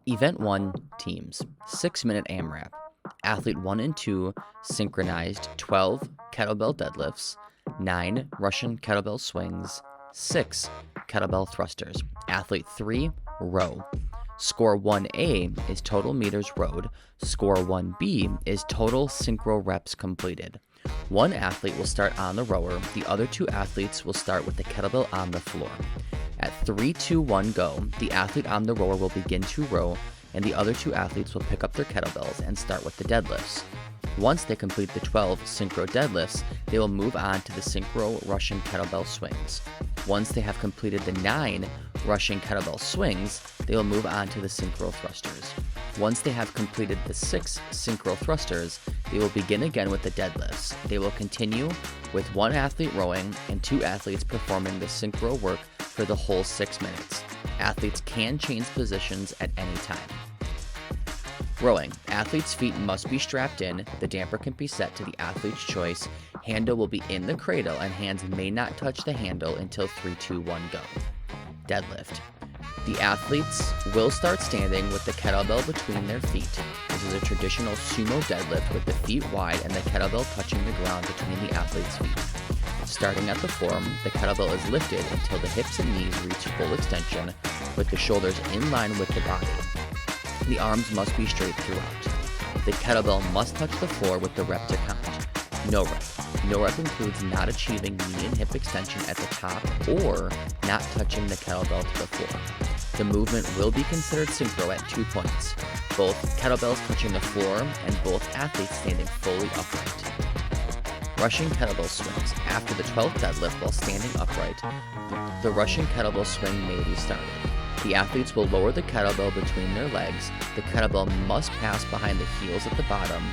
Event 1 teams, 6-minute AMRAP. Athlete 1 and 2 synchronized 12 kettlebell deadlifts, 9 Russian kettlebell swings, 6 kettlebell thrusters. Athlete 3, row. Score 1A is total meters rowed. Score 1B is total synchro reps completed. One athlete will start on the rower. The other two athletes will start with the kettlebell on the floor. At 3, 2, 1, go, the athlete on the rower will begin to row, and the other two athletes will pick up their kettlebells and start with the deadlifts. Once they complete the 12 synchro deadlifts, they will move on to the synchro Russian kettlebell swings. Once they have completed the 9 Russian kettlebell swings, they will move on to the synchro thrusters. Once they have completed the 6 synchro thrusters, they will begin again with the deadlifts. They will continue with one athlete rowing and two athletes performing the synchro work for the whole 6 minutes. Athletes can change positions at any time. Rowing. Athletes' feet must be strapped in. The damper can be set to the athlete's choice. Handle will be in the cradle and hands may not touch the handle until 3, 2, 1, go. Deadlift. The athletes will start standing with the kettlebell between their feet. This is a traditional sumo deadlift with the feet wide and the kettlebell touching the ground between the athlete's feet. Starting at the form, the kettlebell is lifted until the hips and knees reach full extension with the shoulders in line with the body. The arms must be straight throughout. The kettlebell must touch the floor with the rep to count. No rep. No rep includes not achieving knee and hip extension at the top or not touching the kettlebell to the floor. The movement will be considered synchro at 2 points, both kettlebells touching the floor and both athletes standing fully upright. Russian kettlebell swings. After the 12th deadlift while standing upright, the Russian kettlebell swing may be started. The athletes will lower the kettlebell between their legs. The kettlebell must pass behind the heels at the bottom.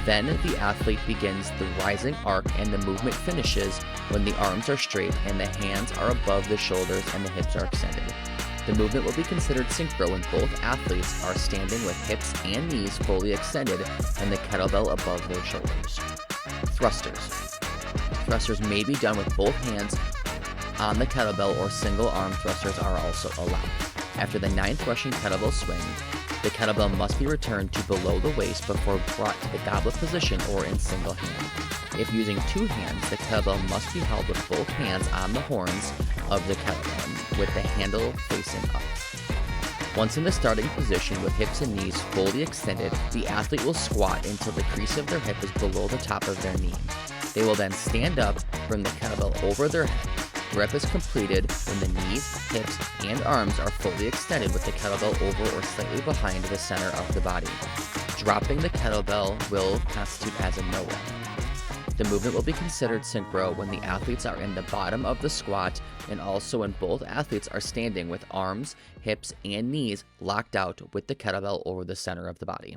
Then the athlete begins the rising arc and the movement finishes when the arms are straight and the hands are above the shoulders and the hips are extended. The movement will be considered synchro when both athletes are standing with hips and knees fully extended and the kettlebell above their shoulders. Thrusters. Thrusters may be done with both hands on the kettlebell or single arm thrusters are also allowed. After the 9th Russian kettlebell swing, the kettlebell must be returned to below the waist before brought to the goblet position or in single hand. If using 2 hands, the kettlebell must be held with both hands on the horns of the kettlebell with the handle facing up. Once in the starting position with hips and knees fully extended, the athlete will squat until the crease of their hip is below the top of their knee. They will then stand up, bring the kettlebell over their head. The rep is completed when the knees, hips, and arms are fully extended with the kettlebell over or slightly behind the center of the body. Dropping the kettlebell will constitute as a no rep. The movement will be considered synchro when the athletes are in the bottom of the squat and also when both athletes are standing with arms, hips, and knees locked out with the kettlebell over the center of the body.